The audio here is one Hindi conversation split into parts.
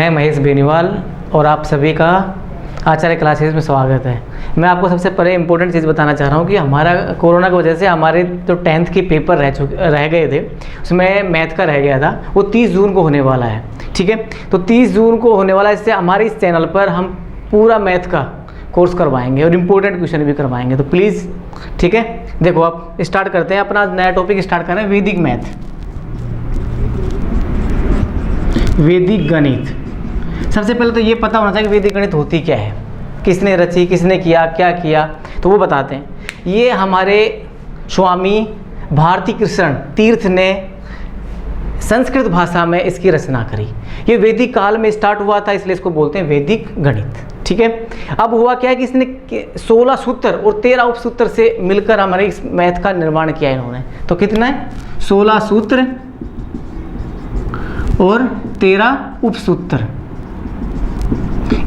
मैं महेश बेनीवाल और आप सभी का आचार्य क्लासेस में स्वागत है। मैं आपको सबसे पहले इम्पोर्टेंट चीज़ बताना चाह रहा हूँ कि हमारा कोरोना की वजह से हमारे जो 10th के पेपर रह गए थे, उसमें मैथ का रह गया था, वो 30 जून को होने वाला है। ठीक है, तो 30 जून को होने वाला है। इससे हमारे इस चैनल पर हम पूरा मैथ का कोर्स करवाएंगे और इम्पोर्टेंट क्वेश्चन भी करवाएंगे। तो प्लीज़, ठीक है, देखो आप स्टार्ट करते हैं अपना नया टॉपिक स्टार्ट करें, वैदिक मैथ, वैदिक गणित। सबसे पहले तो ये पता होना चाहिए कि वैदिक गणित होती क्या है, किसने रची, किसने किया, क्या किया, तो वो बताते हैं। ये हमारे स्वामी भारती कृष्ण तीर्थ ने संस्कृत भाषा में इसकी रचना करी। ये वैदिक काल में स्टार्ट हुआ था, इसलिए इसको बोलते हैं वैदिक गणित। ठीक है, अब हुआ क्या है कि इसने 16 सूत्र और 13 उपसूत्र से मिलकर हमारे इस मैथ का निर्माण किया इन्होंने। तो कितना है, 16 सूत्र और 13 उपसूत्र,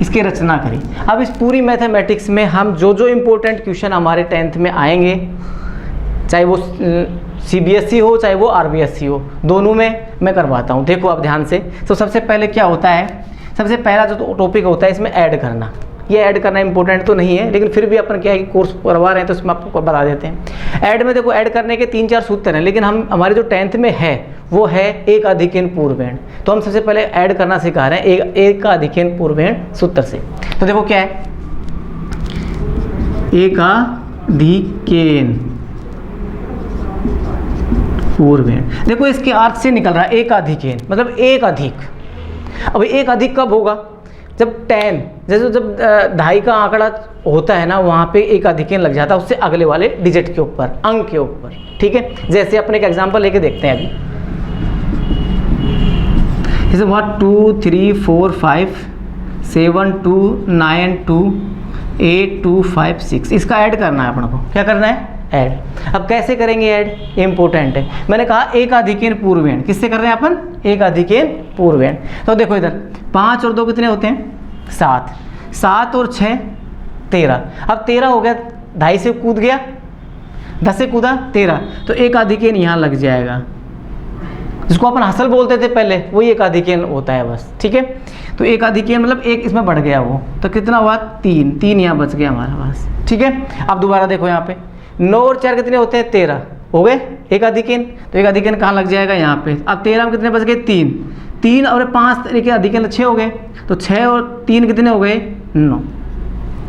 इसकी रचना करी। अब इस पूरी मैथमेटिक्स में हम जो इम्पोर्टेंट क्वेश्चन हमारे 10th में आएंगे, चाहे वो CBSE हो चाहे वो RBSE हो, दोनों में मैं करवाता हूँ। देखो आप ध्यान से। तो सबसे पहले क्या होता है, सबसे पहला जो टॉपिक होता है इसमें ऐड करना। ये ऐड करना इंपॉर्टेंट तो नहीं है, लेकिन फिर भी अपन क्या है कि कोर्स करवा रहे हैं तो इसमें आपको बता देते हैं। ऐड में देखो, ऐड करने के 3-4 सूत्र हैं, लेकिन हम हमारे जो 10th में है वो है एक अधिकेन पूर्वेण। तो हम सबसे पहले ऐड करना सिखा रहे हैं एक का अधिकेन पूर्वेण सूत्र से। तो देखो क्या है, एक अधिकेन पूर्वेण। देखो इसके अर्थ से निकल रहा है एक अधिकेन मतलब एक अधिक। अब एक अधिक कब होगा, जब 10 जैसे जब 2.5 का आंकड़ा होता है ना, वहाँ पे एक अधिकेन लग जाता है उससे अगले वाले डिजिट के ऊपर, अंक के ऊपर। ठीक है, जैसे अपने एक एग्जांपल लेके देखते हैं अभी। जैसे 1 2 3 4 5 7 2 9 2 8 2 5 6, इसका ऐड करना है अपने को। क्या करना है, ऐड। अब कैसे करेंगे ऐड, इंपॉर्टेंट है। मैंने कहा एक अधिकेन पूर्वेण, किससे कर रहे हैं अपन, एक अधिकेन पूर्वेण। तो देखो इधर 5 और 2 कितने होते हैं, 7, 7 और 6 13। अब 13 हो गया, 2.5 से कूद गया, 10 से कूदा 13, तो एक अधिकेन यहाँ लग जाएगा, जिसको अपन हसल बोलते थे पहले, वही एक अधिकेन होता है बस। ठीक है, तो एक अधिकेन मतलब एक इसमें बढ़ गया वो, तो कितना हुआ 3 यहाँ बच गया हमारे पास। ठीक है, अब दोबारा देखो यहाँ पे 9 और 4 कितने होते हैं, 13 हो गए एक अधिकेन। तो एक अधिकेन कहाँ लग जाएगा, यहाँ पे। अब 13 में कितने बच गए, 3 और 5 एक अधिकेन 6 हो गए, तो 6 और 3 कितने हो गए, 9।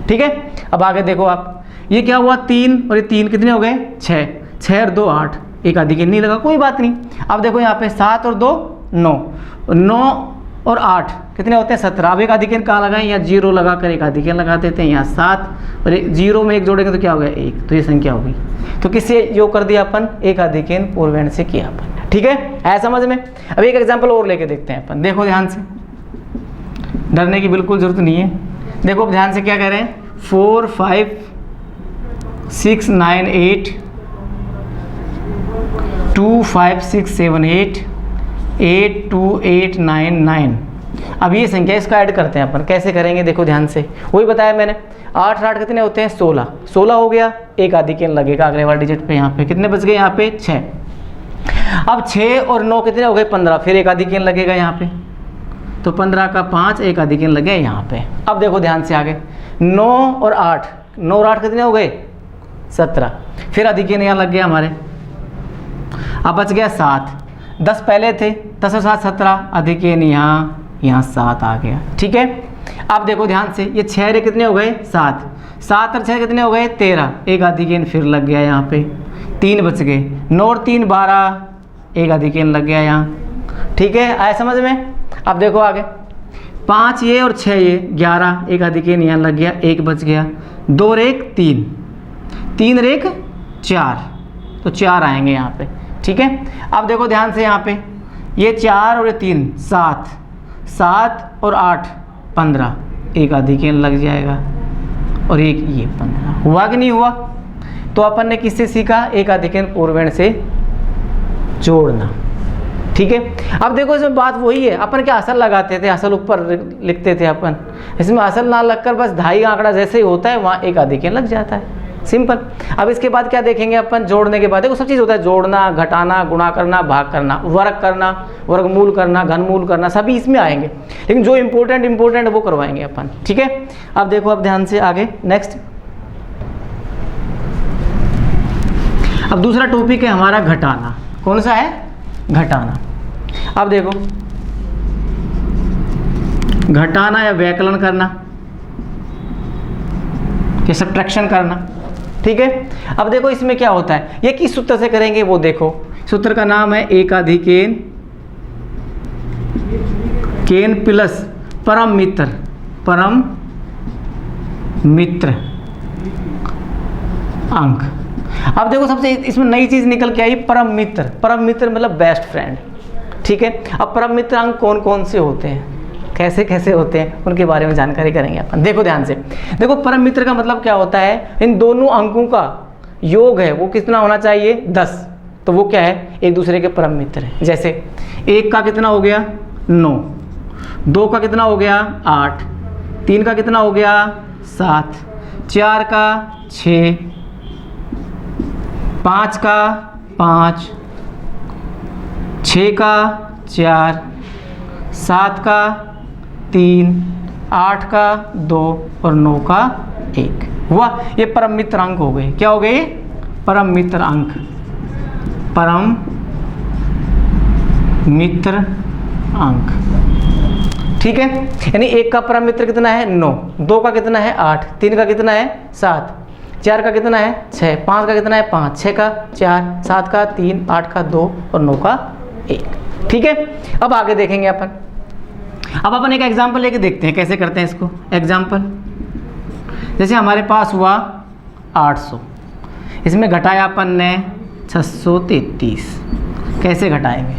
ठीक है, अब आगे देखो आप, ये क्या हुआ 3 और ये 3 कितने हो गए, 6 और 2 8, एक अधिकेन नहीं लगा, कोई बात नहीं। अब देखो यहाँ पे 7 और 2 9 और 8 कितने होते हैं, 17। अब एक अधिकेन कहाँ लगाएं, यहाँ 0 लगा कर एक अधिकेन लगा देते हैं, यहाँ 7 और 0 में 1 जोड़ेंगे तो क्या हो गया, 1। तो ये संख्या होगी। तो किससे योग कर दिया अपन, एक अधिकेन पूर्वेण से किया अपन। ठीक है, है समझ में। अब एक एग्जाम्पल और लेके देखते हैं अपन। देखो ध्यान से, डरने की बिल्कुल जरूरत नहीं है। देखो अब ध्यान से क्या कह रहे हैं, 4 5 6 9 8 2 5 6 7 8 8 2 8 9 9। अब ये संख्या इसका ऐड करते हैं अपन। कैसे करेंगे, देखो ध्यान से, वही बताया मैंने। 8 8 कितने होते हैं, 16 हो गया, एक अधिकेन लगेगा अगले वाले डिजिट पे। यहाँ पे कितने बच गए, यहाँ पे 6। अब 6 और 9 कितने हो गए, 15, फिर एक अधिकेन लगेगा यहाँ पे। तो 15 का 5, एक अधिकेन लगे यहाँ पे। अब देखो ध्यान से आगे, 9 और 8 कितने हो गए, 17, फिर अधिकेन यहाँ लग गया हमारे। अब बच गया 7, 10 पहले थे, 10 और 7 17, अधिकेन यहाँ 7 आ गया। ठीक है, अब देखो ध्यान से, ये 6 रे कितने हो गए, 7 और 6 कितने हो गए, 13, एक अधिकेन फिर लग गया यहाँ पे, 3 बच गए। 9 और 3 12, एक अधिकेन लग गया यहाँ। ठीक है, आया समझ में। अब देखो आगे, 5 ये और 6 ये 11, एक अधिकेन यहाँ लग गया, एक बच गया। 2 और 1 3, 3 और 1 4, तो 4 आएंगे यहाँ पे। ठीक है, अब देखो ध्यान से, यहाँ पे ये 4 और ये 3 7 और 8 15, एक अधिकेन लग जाएगा, और एक ये 15। हुआ कि नहीं हुआ। तो अपन ने किससे सीखा, एक अधिकेन पूर्वेण से जोड़ना। ठीक है, अब देखो इसमें बात वही है, अपन क्या असल लगाते थे, असल ऊपर लिखते थे अपन, इसमें असल ना लगकर बस 2.5 आंकड़ा जैसे ही होता है वहाँ एक अधिकेन लग जाता है। सिंपल। अब इसके बाद क्या देखेंगे अपन, जोड़ने के बाद देखो सब चीज़ होता है, जोड़ना, घटाना, गुणा करना, भाग करना, वर्ग करना, वर्गमूल करना, घनमूल करना, सभी इसमें आएंगे, लेकिन जो इंपॉर्टेंट वो करवाएंगे अपन, ठीक है। अब देखो, अब ध्यान से आगे नेक्स्ट। अब दूसरा टॉपिक है हमारा घटाना। कौन सा है? घटाना। अब देखो, घटाना या व्यकलन करना या सब्ट्रैक्शन करना, ठीक है। अब देखो इसमें क्या होता है, ये किस सूत्र से करेंगे वो देखो, सूत्र का नाम है एकाधिकेन केन प्लस परम मित्र अंक। अब देखो सबसे इसमें नई चीज निकल के आई, परम मित्र मतलब बेस्ट फ्रेंड, ठीक है। अब परम मित्र अंक कौन कौन से होते हैं, कैसे कैसे होते हैं, उनके बारे में जानकारी करेंगे अपन। देखो ध्यान से, देखो परम मित्र का मतलब क्या होता है, इन दोनों अंकों का योग है वो कितना होना चाहिए, 10, तो वो क्या है, एक दूसरे के परम मित्र है। जैसे 1 का कितना हो गया 9, 2 का कितना हो गया 8, 3 का कितना हो गया 7, 4 का 6, 5 का 5, 6 का 4, 7 का 3, 8 का 2 और 9 का 1 हुआ। ये परम मित्र अंक हो गए। क्या हो गए? परम मित्र अंक, परम मित्र अंक, ठीक है। यानी 1 का परम मित्र कितना है 9, 2 का कितना है 8, 3 का कितना है 7, 4 का कितना है 6, 5 का कितना है 5, 6 का 4, 7 का 3, 8 का 2 और 9 का 1, ठीक है। अब आगे देखेंगे अपन। अब अपन एक एग्जाम्पल लेके देखते हैं कैसे करते हैं इसको। एग्जाम्पल, जैसे हमारे पास हुआ 800, इसमें घटाया अपन ने 633, कैसे घटाएंगे,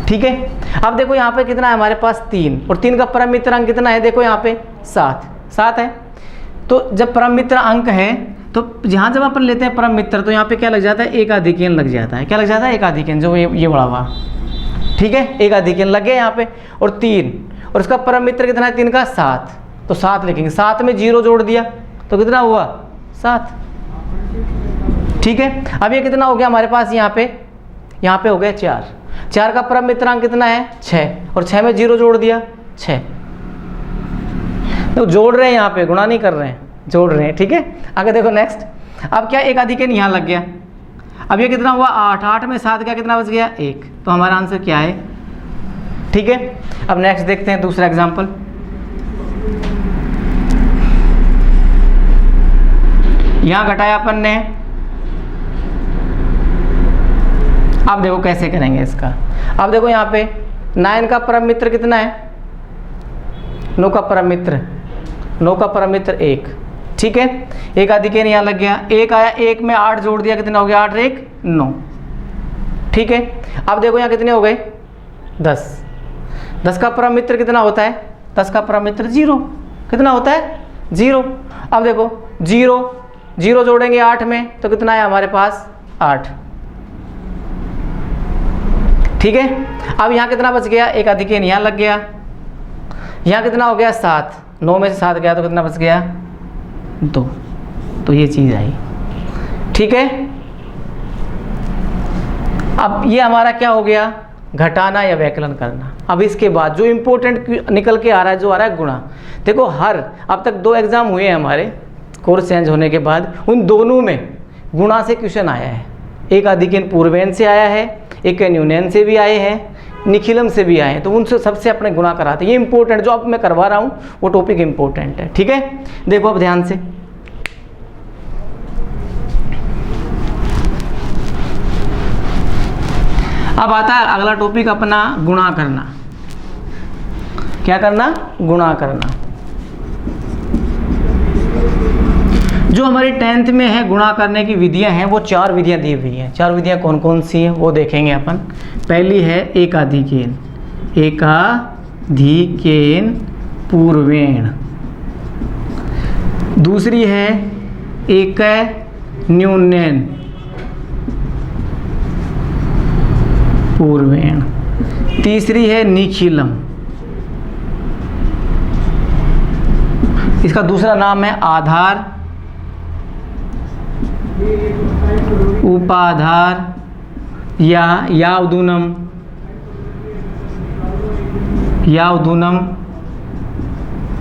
ठीक है। अब देखो यहाँ पे कितना है हमारे पास 3, और 3 का परम मित्र अंक कितना है, देखो यहाँ पे 7 है। तो जब परम मित्र अंक है तो यहाँ जब अपन लेते हैं परम मित्र, तो यहाँ पे क्या लग जाता है, एकाधिकेन लग जाता है। क्या लग जाता है? एकाधिकेन, जो ये बड़ा हुआ, ठीक है, एकाधिकेन लग गया यहाँ पे। और 3, और इसका परम मित्र कितना है 3 का 7, तो 7 लिखेंगे, 7 में 0 जोड़ दिया तो कितना हुआ 7, ठीक है। अब ये कितना हो गया हमारे पास, यहाँ पे हो गया 4 का परम मित्रांक कितना है 6, और 6 में 0 जोड़ दिया 6, तो जोड़ रहे हैं यहाँ पे, गुणा नहीं कर रहे हैं, जोड़ रहे हैं, ठीक है। आगे देखो नेक्स्ट। अब क्या एकाधिकेन यहाँ लग गया। अब ये कितना हुआ 8 में 7 का कितना बच गया 1, तो हमारा आंसर क्या है, ठीक है। अब नेक्स्ट देखते हैं दूसरा एग्जांपल। यहां घटाया अपन ने, अब देखो कैसे करेंगे इसका। अब देखो यहाँ पे 9 का परम मित्र कितना है, 9 का परम मित्र 1, ठीक है। एकाधिकेन यहाँ लग गया, 1 आया, 1 में 8 जोड़ दिया, कितना हो गया 8 1 9, ठीक है। अब देखो यहाँ कितने हो गए 10 का परम मित्र कितना होता है, 10 का परम मित्र 0, कितना होता है 0। अब देखो 0 जोड़ेंगे 8 में तो कितना है हमारे पास 8, ठीक है। अब यहाँ कितना बच गया, एकाधिकेन यहाँ लग गया, यहाँ कितना हो गया 7, 9 में से 7 गया तो कितना बच गया 2, तो ये चीज़ आई, ठीक है। अब ये हमारा क्या हो गया, घटाना या व्यकलन करना। अब इसके बाद जो इम्पोर्टेंट निकल के आ रहा है, जो आ रहा है गुणा। देखो अब तक 2 एग्जाम हुए हैं हमारे कोर्स चेंज होने के बाद, उन दोनों में गुणा से क्वेश्चन आया है। एक अधिकेन पूर्वेन से आया है, एक न्यूनैन से भी आए हैं, निखिलम से भी आए हैं, तो उनसे सबसे अपने गुणा कराते हैं। ये इंपॉर्टेंट जो अब मैं करवा रहा हूँ वो टॉपिक इंपॉर्टेंट है, ठीक है। देखो अब ध्यान से, अब आता है अगला टॉपिक अपना गुणा करना। क्या करना, गुणा करना। जो हमारी 10th में है गुणा करने की विधियां हैं, वो 4 विधियां दी हुई हैं। 4 विधियां कौन कौन सी हैं वो देखेंगे अपन। पहली है एकाधिकेन, एकाधिकेन पूर्वेण। दूसरी है एक न्यूनैन पूर्वेण। तीसरी है निखिलम, इसका दूसरा नाम है आधार उपाधार यावदूनम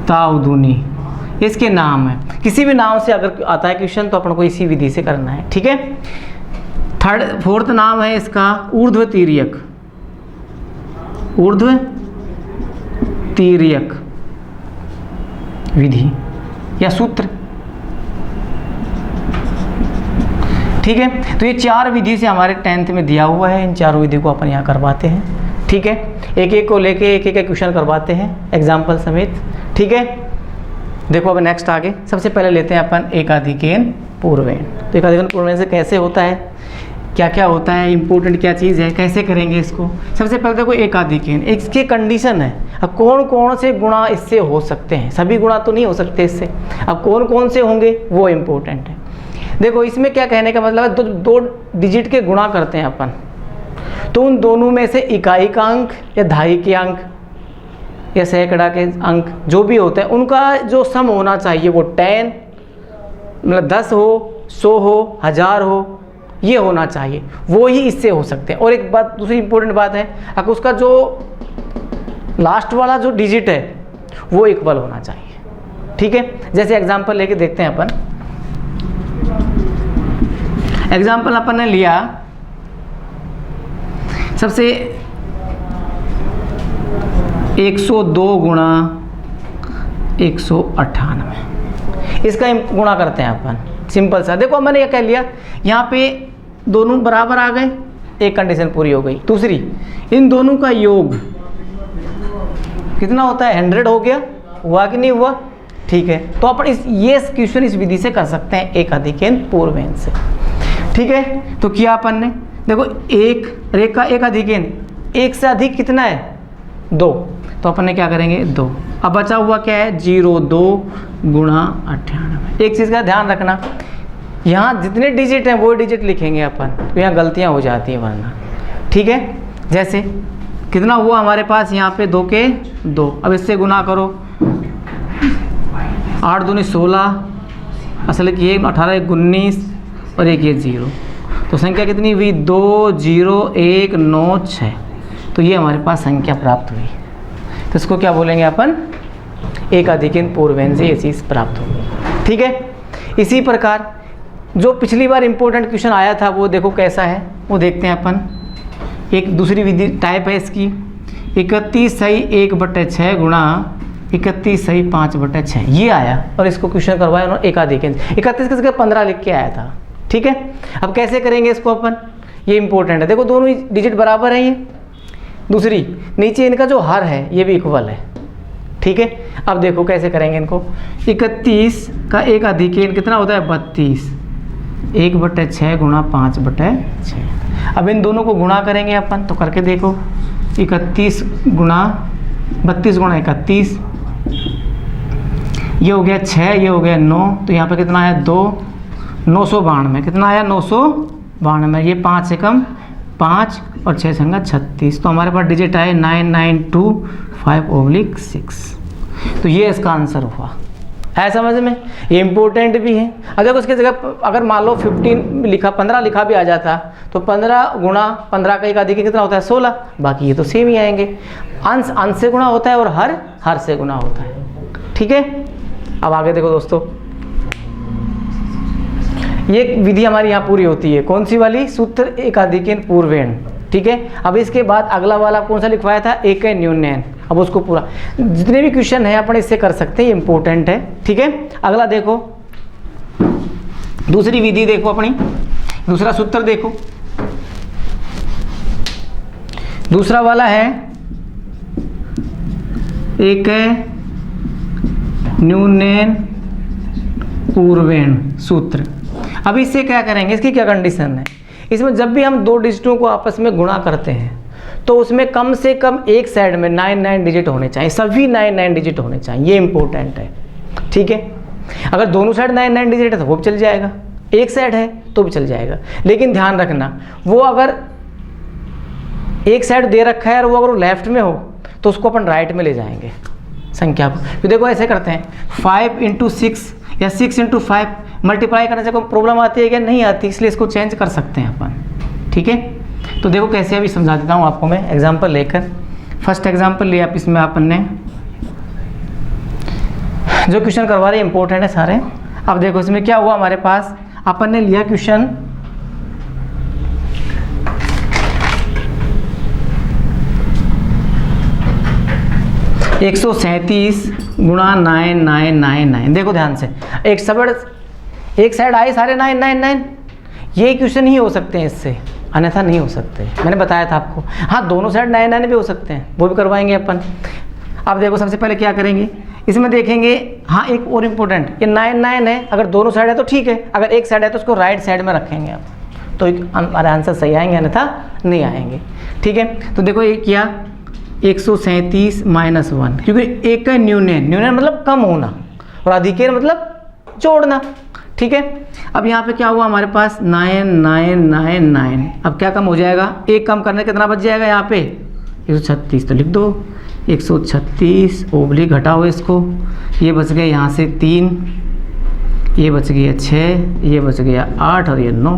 तावदूनी, इसके नाम है। किसी भी नाम से अगर आता है क्वेश्चन तो अपन को इसी विधि से करना है, ठीक है। फोर्थ नाम है इसका ऊर्ध्व तिर्यक विधि या सूत्र, ठीक है। तो ये 4 विधि से हमारे 10th में दिया हुआ है, इन चारों विधि को अपन यहाँ करवाते हैं, ठीक है। एक एक को लेके एक एक क्वेश्चन करवाते हैं एग्जाम्पल समेत, ठीक है। देखो अब नेक्स्ट आगे सबसे पहले लेते हैं अपन एकाधिकेन पूर्वेण। तो एकाधिकेन पूर्वेण से कैसे होता है, क्या क्या होता है, इंपॉर्टेंट क्या चीज़ है, कैसे करेंगे इसको। सबसे पहले देखो एकाधिकेन, इसके कंडीशन है। अब कौन कौन से गुणा इससे हो सकते हैं, सभी गुणा तो नहीं हो सकते इससे, अब कौन कौन से होंगे वो इम्पोर्टेंट है। देखो इसमें क्या कहने का मतलब है, दो डिजिट के गुणा करते हैं अपन, तो उन दोनों में से इकाई का अंक या दहाई के अंक या सैकड़ा के अंक जो भी होते हैं उनका जो सम होना चाहिए वो 10 मतलब 10 हो, 100 हो, 1000 हो, ये होना चाहिए, वो ही इससे हो सकते हैं। और एक बात दूसरी इंपॉर्टेंट बात है, अगर उसका जो लास्ट वाला जो डिजिट है वो इक्वल होना चाहिए, ठीक है। जैसे एग्जांपल लेके देखते हैं अपन। एग्जांपल अपन ने लिया सबसे 102 गुणा 198, इसका गुणा करते हैं अपन सिंपल सा। देखो मैंने ये कह लिया, यहाँ पे दोनों बराबर आ गए, एक कंडीशन पूरी हो गई। दूसरी, इन दोनों का योग कितना होता है, 100 हो गया, हुआ कि नहीं हुआ, ठीक है। तो अपन ये क्वेश्चन इस विधि से कर सकते हैं एकाधिकेन पूर्वेण से, ठीक है। तो किया अपन ने, देखो एक अधिकेन, एक से अधिक कितना है 2, तो अपन ने क्या करेंगे 2। अब बचा हुआ क्या है 02 गुणा 98। एक चीज़ का ध्यान रखना, यहाँ जितने डिजिट हैं वो डिजिट लिखेंगे अपन, तो यहाँ गलतियाँ हो जाती हैं वरना, ठीक है। जैसे कितना हुआ हमारे पास यहाँ पे 2 के 2, अब इससे गुना करो, 8 दूनी 16, असल की 18 1 19 और एक ये 0, तो संख्या कितनी हुई 20196। तो ये हमारे पास संख्या प्राप्त हुई, तो इसको क्या बोलेंगे अपन, एकाधिकेन पूर्वेण से ये चीज़ प्राप्त होगी, ठीक है। इसी प्रकार जो पिछली बार इंपॉर्टेंट क्वेश्चन आया था वो देखो कैसा है, वो देखते हैं अपन। एक दूसरी विधि टाइप है इसकी, 31 सही 1/6 गुणा 31 सही 5/6, ये आया और इसको क्वेश्चन करवाया उन्होंने एकाधिकेन। 31 किसके 15 लिख के आया था, ठीक है। अब कैसे करेंगे इसको अपन, ये इंपॉर्टेंट है। देखो दोनों डिजिट बराबर है ये, दूसरी नीचे इनका जो हर है ये भी इक्वल है, ठीक है। अब देखो कैसे करेंगे इनको, 31 का एकाधिकेन कितना होता है 32, 1/6 गुणा 5/6। अब इन दोनों को गुणा करेंगे अपन, तो करके देखो 31 गुणा 32 गुणा 31, ये हो गया 6, ये हो गया 9, तो यहाँ पे कितना आया 2, 992, कितना आया 992, ये 5 से कम 5 और 6 संगा 36, तो हमारे पास डिजिट आए 9925/6। तो ये इसका आंसर हुआ है, समझ में, ये इंपॉर्टेंट भी है। अगर उसकी जगह अगर मान लो 15 लिखा 15 लिखा भी आ जाता तो 15 गुणा 15 का एकाधिकेन कितना होता है 16, बाकी ये तो सेम ही आएंगे। अंश से गुणा होता है और हर से गुणा होता है, ठीक है। अब आगे देखो दोस्तों, ये विधि हमारी यहाँ पूरी होती है, कौन सी वाली, सूत्र एकाधिकेन पूर्वेण, ठीक है। अब इसके बाद अगला वाला कौन सा लिखवाया था, एक न्यूनयन। अब उसको पूरा जितने भी क्वेश्चन है अपन इससे कर सकते हैं, ये इंपॉर्टेंट है, ठीक है। अगला देखो, दूसरी विधि देखो अपनी, दूसरा सूत्र देखो, दूसरा वाला है एक न्यूनयन पूर्वेण सूत्र। अब इससे क्या करेंगे, इसकी क्या कंडीशन है, इसमें जब भी हम 2 डिजिटों को आपस में गुणा करते हैं तो उसमें कम से कम एक साइड में 9 डिजिट होने चाहिए, सभी 9 डिजिट होने चाहिए, ये इंपॉर्टेंट है, ठीक है। अगर दोनों साइड 9 डिजिट है तो वो भी चल जाएगा, एक साइड है तो भी चल जाएगा, लेकिन ध्यान रखना वो अगर एक साइड दे रखा है और वो अगर लेफ्ट में हो तो उसको अपन राइट में ले जाएंगे संख्या को। तो देखो ऐसे करते हैं, 5 × 6, या 6 × 5 मल्टीप्लाई करने से कोई प्रॉब्लम आती है क्या? नहीं आती, इसलिए इसको चेंज कर सकते हैं अपन। ठीक है, तो देखो कैसे अभी समझा देता हूँ आपको मैं एग्जाम्पल लेकर। फर्स्ट एग्जाम्पल लिया आप, इसमें अपन ने जो क्वेश्चन करवा रहे इंपॉर्टेंट है सारे। अब देखो इसमें क्या हुआ हमारे पास, अपन ने लिया क्वेश्चन 137 गुणा 9999। देखो ध्यान से, एक साइड आए सारे 999, ये क्वेश्चन ही हो सकते हैं इससे, अन्यथा नहीं हो सकते। मैंने बताया था आपको। हाँ, दोनों साइड 99 भी हो सकते हैं, वो भी करवाएंगे अपन। अब देखो सबसे पहले क्या करेंगे, इसमें देखेंगे। हाँ, एक और इम्पोर्टेंट, ये 99 है, अगर दोनों साइड है तो ठीक है, अगर एक साइड है तो उसको राइट साइड में रखेंगे आप, तो हमारे आंसर सही आएंगे, अन्यथा नहीं आएंगे। ठीक है, तो देखो ये किया 137 - 1, क्योंकि एक का न्यूनन मतलब कम होना और अधिकेर मतलब जोड़ना। ठीक है, अब यहाँ पे क्या हुआ हमारे पास 9999। अब क्या कम हो जाएगा, एक कम करने कितना बच जाएगा यहाँ पे 136, तो लिख दो 136 ओब्लिक हटाओ इसको, ये बच गए यहाँ से 3, ये बच गया 6, ये बच गया 8 और ये 9।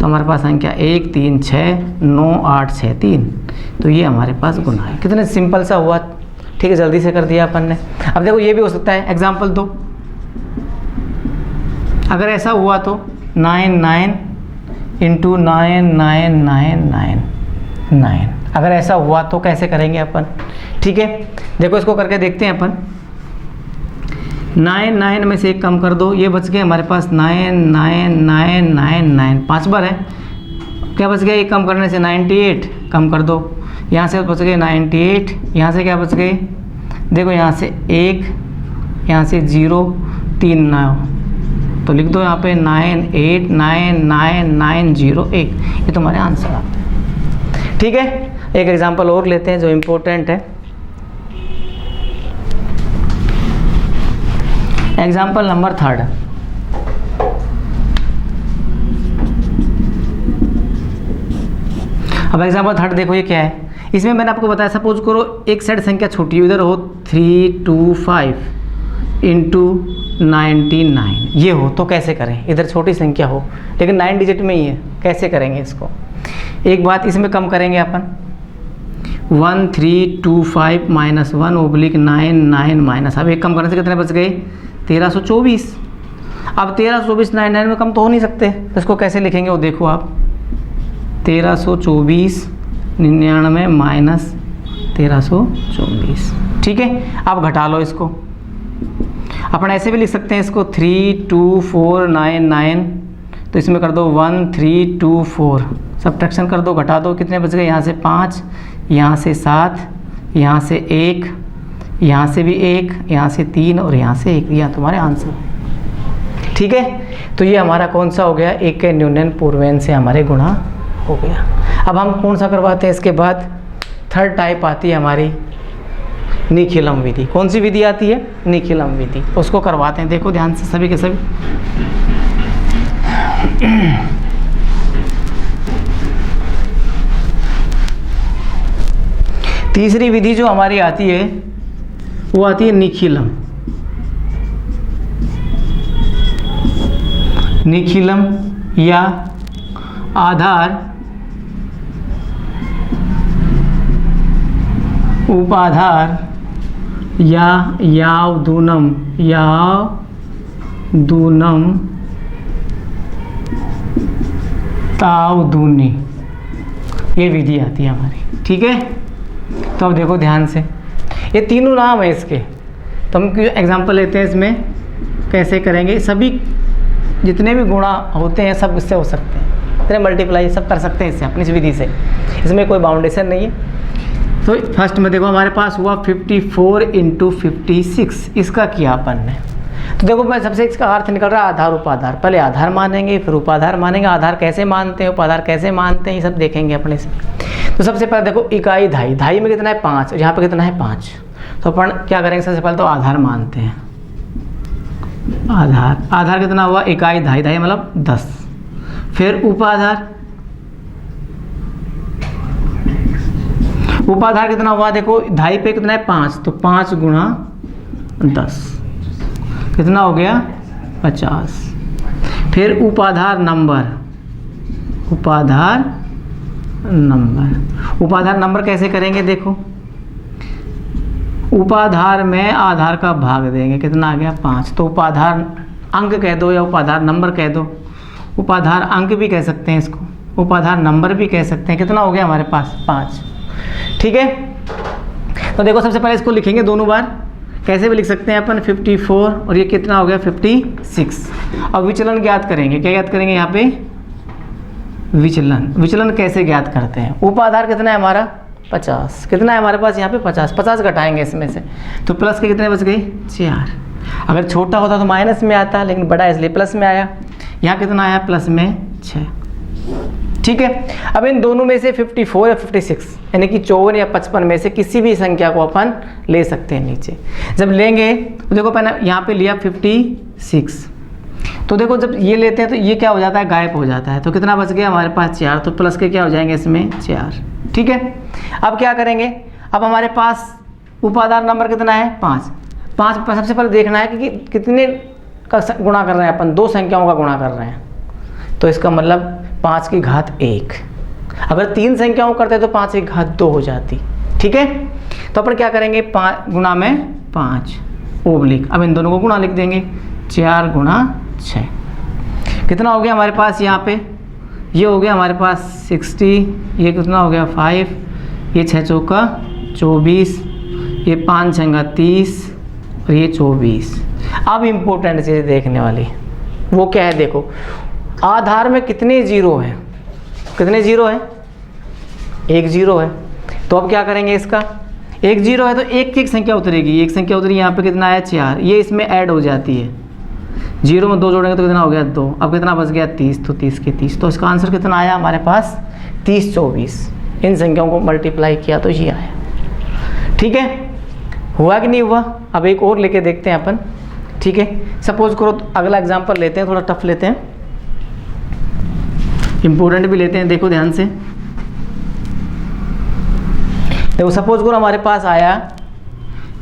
तो हमारे पास संख्या 1 3 6 9 8 6 3। तो ये हमारे पास गुना है। कितने सिंपल सा हुआ। ठीक है, जल्दी से कर दिया अपन ने। अब देखो ये भी हो सकता है, एग्जाम्पल 2। अगर ऐसा हुआ तो 99 × 9999। अगर ऐसा हुआ तो कैसे करेंगे अपन? ठीक है, देखो इसको करके देखते हैं अपन। 99 में से एक कम कर दो, ये बच गए हमारे पास 99999, 5 बार है। क्या बच गया, एक कम करने से 98 कम कर दो, यहाँ से बच गए 98, यहाँ से क्या बच गए, देखो यहाँ से 1, यहाँ से 0 3 9, तो लिख दो यहाँ पे 98999901। ये तुम्हारे आंसर आते हैं। ठीक है, एक एग्जांपल और लेते हैं जो इम्पोर्टेंट है। Example number 3। अब एग्जाम्पल 3 देखो ये क्या है। इसमें मैंने आपको बताया, सपोज करो एक साइड संख्या छोटी, इधर हो 325 × 99, ये हो तो कैसे करें? इधर छोटी संख्या हो लेकिन 9 डिजिट में ही है, कैसे करेंगे इसको? एक बात इसमें कम करेंगे अपन, 1325 - 1 ओब्लिक 99 अब एक कम करने से कितने बच गए 1324। अब 1324 99 में कम तो हो नहीं सकते, तो इसको कैसे लिखेंगे वो देखो आप, 1324 99 - 1324। ठीक है, अब घटा लो इसको। अपन ऐसे भी लिख सकते हैं इसको 32499, तो इसमें कर दो 1324, सब्ट्रैक्शन कर दो, घटा दो, कितने बच गए, यहाँ से 5, यहाँ से 7, यहाँ से 1, यहाँ से भी 1, यहाँ से 3 और यहाँ से 1। यह तुम्हारे आंसर। ठीक है, तो ये हमारा कौन सा हो गया, एक के न्यूनन पूर्वेन से हमारे गुणा हो गया। अब हम कौन सा करवाते हैं इसके बाद? थर्ड टाइप आती है हमारी निखिलम विधि। कौन सी विधि आती है? निखिलम विधि। उसको करवाते हैं, देखो ध्यान से सभी के सभी। तीसरी विधि जो हमारी आती है वो आती है निखिलम। निखिलम या आधार उपाधार या यावदूनम तावदूनी, ये विधि आती है हमारी। ठीक है, तो अब देखो ध्यान से, ये तीनों नाम है इसके। तो हम एग्जांपल लेते हैं इसमें, कैसे करेंगे। सभी जितने भी गुणा होते हैं सब इससे हो सकते हैं, इतने मल्टीप्लाई सब कर सकते हैं इससे, अपनी इस विधि से। इसमें कोई बाउंडेशन नहीं है। तो फर्स्ट में देखो हमारे पास हुआ 54 × 56, इसका किया अपन ने। तो देखो मैं सबसे इसका अर्थ निकल रहा है आधार उपाधार। पहले आधार मानेंगे फिर उपाधार मानेंगे। आधार कैसे मानते हैं, उपाधार कैसे मानते हैं, ये सब देखेंगे अपने से। तो सबसे पहले देखो इकाई धाई, धाई में कितना है 5 और यहाँ पे कितना है 5। तो अपन क्या करेंगे, सबसे पहले तो आधार मानते हैं। आधार कितना हुआ, इकाई धाई, धाई मतलब 10। फिर उपाधार, उपाधार कितना हुआ, देखो धाई पे कितना है 5, तो 5 × 10 कितना हो गया 50। फिर उपाधार नंबर, उपाधार नंबर, उपाधार नंबर कैसे करेंगे? देखो, उपाधार में आधार का भाग देंगे, कितना आ गया 5। तो उपाधार अंक कह दो या उपाधार नंबर कह दो, उपाधार अंक भी कह सकते हैं इसको, उपाधार नंबर भी कह सकते हैं। कितना हो गया हमारे पास? 5। ठीक है, तो देखो सबसे पहले इसको लिखेंगे दोनों बार, कैसे भी लिख सकते हैं अपन, 54 और ये कितना हो गया 56। अब विचलन ज्ञात करेंगे, क्या ज्ञात करेंगे यहाँ पे? विचलन। विचलन कैसे ज्ञात करते हैं? उपाधार कितना है हमारा? 50। कितना है हमारे पास यहाँ पे? 50। 50 घटाएंगे इसमें से, तो प्लस के कितने बच गए? 4। अगर छोटा होता तो माइनस में आता, लेकिन बड़ा इसलिए प्लस में आया। यहाँ कितना आया? प्लस में 6। ठीक है, अब इन दोनों में से 54 या 56 यानी कि 54 या 55 में से किसी भी संख्या को अपन ले सकते हैं नीचे। जब लेंगे तो देखो पहले यहाँ पे लिया 56, तो देखो जब ये लेते हैं तो ये क्या हो जाता है? गायब हो जाता है। तो कितना बच गया हमारे पास? 4। तो प्लस के क्या हो जाएंगे इसमें? 4। ठीक है, अब क्या करेंगे? अब हमारे पास उपाधार नंबर कितना है? 5। 5 पर सबसे पहले देखना है कि कितने का गुणा कर रहे हैं अपन, 2 संख्याओं का गुणा कर रहे हैं, तो इसका मतलब 5 की घात 1। अगर 3 संख्याओं करते हैं तो 5 की घात 2 हो जाती। ठीक है, तो अपन क्या करेंगे? 5 गुणा में 5 ओब्लिक, अब इन दोनों को गुणा लिख देंगे, 4 गुणा 6। कितना हो गया हमारे पास यहाँ पे? ये हो गया हमारे पास 60, ये कितना हो गया 5, ये 6 चौका 24, ये 5 छंगा 30 और ये 24। अब इम्पोर्टेंट चीज़ देखने वाली वो क्या है? देखो, आधार में कितने जीरो हैं? कितने जीरो हैं? 1 जीरो है। तो अब क्या करेंगे? इसका 1 जीरो है तो एक की एक संख्या उतरेगी, एक संख्या उतरी, यहाँ पे कितना आया? 4। ये इसमें ऐड हो जाती है, जीरो में 2 जोड़ेंगे तो कितना हो गया? 2। अब कितना बच गया? 30। तो 30 के 30, तो इसका आंसर कितना आया हमारे पास? 30, 24। इन संख्याओं को मल्टीप्लाई किया तो ये आया। ठीक है, हुआ कि नहीं हुआ? अब एक और लेके देखते हैं अपन। ठीक है, सपोज करो तो अगला एग्जाम्पल लेते हैं, थोड़ा टफ लेते हैं, इंपॉर्टेंट भी लेते हैं। देखो ध्यान से, देखो सपोज करो हमारे पास आया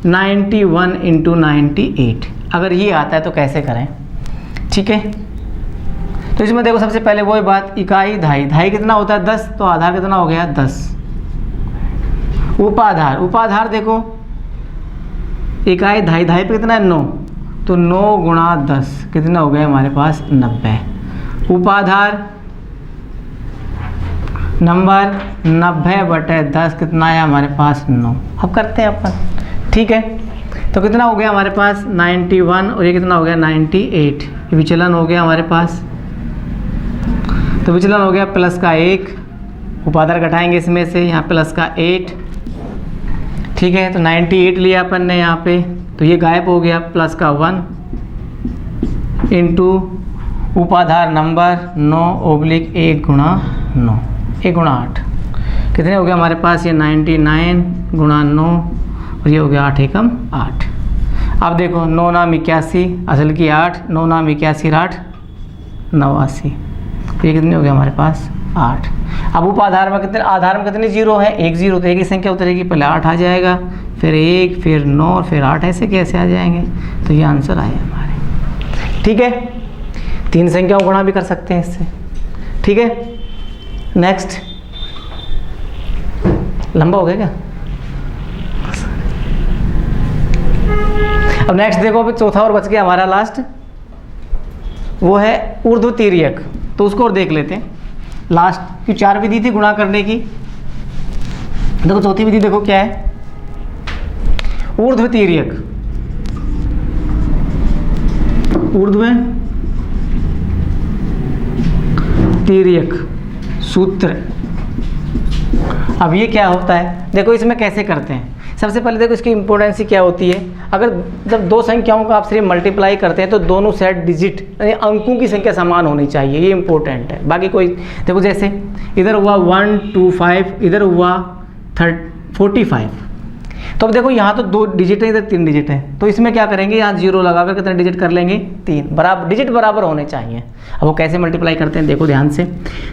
91 × 98। अगर ये आता है तो कैसे करें? ठीक है, तो इसमें देखो सबसे पहले वही बात, इकाई धाई, धाई कितना होता है? 10, तो आधार कितना हो गया? 10। उपाधार, उपाधार देखो इकाई धाई, धाई पे कितना है? 9, तो 9 गुणा 10 कितना हो गया हमारे पास? 90। उपाधार नंबर 90/10 कितना आया हमारे पास? 9। अब करते हैं अपन। ठीक है, तो कितना हो गया हमारे पास? 91 और ये कितना हो गया? 98। विचलन हो गया हमारे पास, तो विचलन हो गया प्लस का 1, उपाधार घटाएंगे इसमें से, यहाँ प्लस का 8। ठीक है, तो 98 लिया अपन ने यहाँ पे, तो ये गायब हो गया, प्लस का 1 इंटू उपाधार नंबर 9/1 गुणा 9, 1 गुणा 8 कितने हो गया हमारे पास? ये 99 गुणा 9 और ये हो गया 8 एकम 8। अब देखो 9 नाम 81, असल की 8, 9 नाम 81 8 89, ये कितने हो गया हमारे पास? 8। अब उपाधार में कितने, आधार में कितने जीरो है? 1 जीरो, तो एक ही संख्या उतरेगी, पहले 8 आ जाएगा, फिर 1, फिर 9 और फिर 8, ऐसे कैसे आ जाएंगे? तो ये आंसर आया हमारे। ठीक है, 3 संख्याओं गुणा भी कर सकते हैं इससे। ठीक है, नेक्स्ट, लंबा हो गया क्या? अब नेक्स्ट देखो, अभी चौथा और बच गया हमारा लास्ट, वो है ऊर्ध्व तिर्यक, तो उसको और देख लेते हैं। लास्ट की 4 विधि थी गुणा करने की, देखो चौथी विधि देखो क्या है? ऊर्ध्व तिर्यक, ऊर्ध्व तिर्यक सूत्र। अब ये क्या होता है? देखो इसमें कैसे करते हैं। सबसे पहले देखो इसकी इंपॉर्टेंस क्या होती है। अगर जब 2 संख्याओं का आप सिर्फ मल्टीप्लाई करते हैं तो दोनों सेट डिजिट यानी अंकों की संख्या समान होनी चाहिए, ये इंपॉर्टेंट है। बाकी कोई देखो, जैसे इधर हुआ 125, इधर हुआ 45, तो अब देखो यहाँ तो 2 डिजिट है, इधर 3 डिजिट है, तो इसमें क्या करेंगे? यहाँ 0 लगाकर कितने डिजिट कर लेंगे? 3। बराबर डिजिट बराबर होने चाहिए। अब वो कैसे मल्टीप्लाई करते हैं देखो ध्यान से।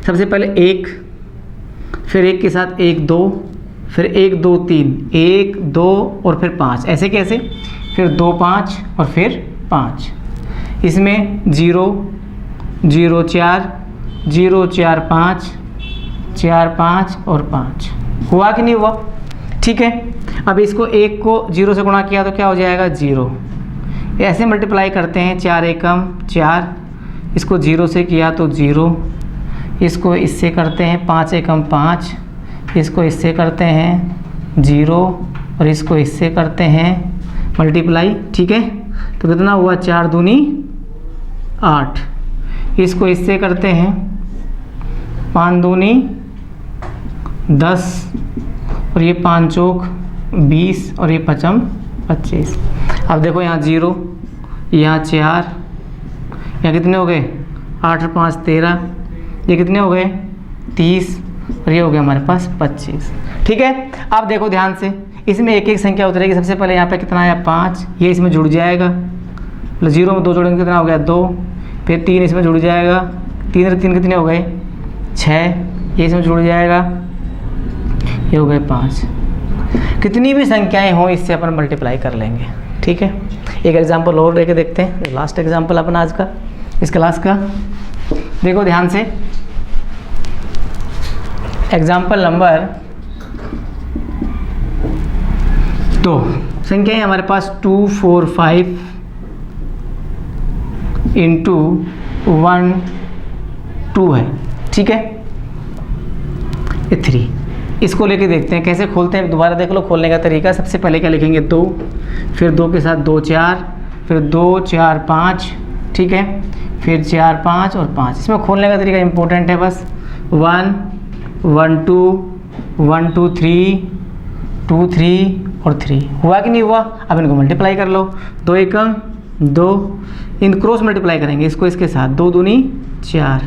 सबसे पहले 1, फिर 1 के साथ 1 2, फिर 1 2 3, 1 2 और फिर 5, ऐसे कैसे? फिर 2 5 और फिर 5, इसमें 0 0 4 0 4 5 4 5 और 5 हुआ कि नहीं हुआ? ठीक है। अब इसको 1 को 0 से गुणा किया तो क्या हो जाएगा? 0। ऐसे मल्टीप्लाई करते हैं, 4 एकम 4, इसको 0 से किया तो 0, इसको इससे करते हैं 5 एकम 5, इसको इससे करते हैं 0 और इसको इससे करते हैं मल्टीप्लाई। ठीक है, तो कितना हुआ? 4 दूनी 8, इसको इससे करते हैं 5 दूनी 10 और ये 5 चौक 20 और ये 5 25। अब देखो यहाँ 0, यहाँ 4, यहाँ कितने हो गए? 8 और 5 13, ये कितने हो गए? 30 और ये हो गया हमारे पास 25। ठीक है, अब देखो ध्यान से, इसमें एक एक संख्या उतरेगी। सबसे पहले यहाँ पे कितना आया? 5, ये इसमें जुड़ जाएगा, 0 में 2 जोड़ेंगे कितना हो गया? 2, फिर 3 इसमें जुड़ जाएगा, 3 और 3 कितने हो गए? 6, ये इसमें जुड़ जाएगा, ये हो गए 5। कितनी भी संख्याएं हों इससे अपन मल्टीप्लाई कर लेंगे। ठीक है, एक एग्जांपल और लेके देखते हैं, लास्ट एग्जांपल अपना आज का इस क्लास का। देखो ध्यान से, एग्जांपल नंबर 2, संख्याएं हमारे पास 2 4 5 इंटू 1 2 है। ठीक है, ये 3, इसको लेके देखते हैं कैसे खोलते हैं। दोबारा देख लो खोलने का तरीका। सबसे पहले क्या लिखेंगे? 2, फिर 2 के साथ 2 4, फिर 2 4 5, ठीक है, फिर 4 5 और 5। इसमें खोलने का तरीका इंपॉर्टेंट है बस। 1 1 2 1 2 3 2 3 और 3। हुआ कि नहीं हुआ? अब इनको मल्टीप्लाई कर लो। 2 एकम 2, इन क्रॉस मल्टीप्लाई करेंगे, इसको इसके साथ 2 दूनी 4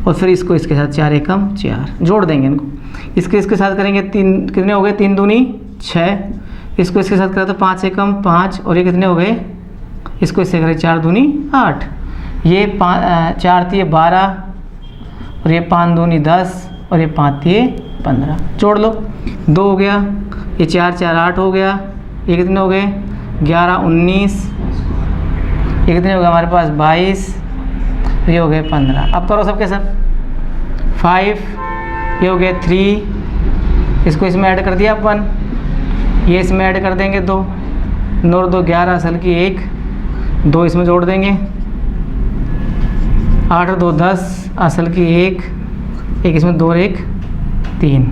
और फिर इसको इसके साथ 4 एकम 4, जोड़ देंगे इनको। इसके इसके साथ करेंगे 3, कितने हो गए? 3 दूनी 6, इसको इसके साथ करें तो 5 एकम 5 और ये कितने हो गए? इसको इससे करें 4 दूनी 8, ये 4 3 12 और ये 5 दूनी 10 और ये 5 3 15, जोड़ लो। 2 हो गया, ये 4 4 8 हो गया, ये कितने हो गए? 11 19, ये कितने हो गए हमारे पास? 22, ये हो गए 15। अब करो सबके सब। 5, ये हो गया 3, इसको इसमें ऐड कर दिया 1, ये इसमें ऐड कर देंगे 2, 9 और 2 11, असल की 1, 2 इसमें जोड़ देंगे, 8 और 2 10, असल की 1 इसमें 2 और 1 3,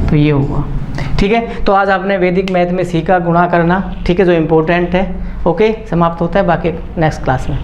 तो ये हुआ। ठीक है, तो आज आपने वैदिक मैथ में सीखा गुणा करना। ठीक है, जो इम्पोर्टेंट है। ओके, समाप्त होता है, बाकी नेक्स्ट क्लास में।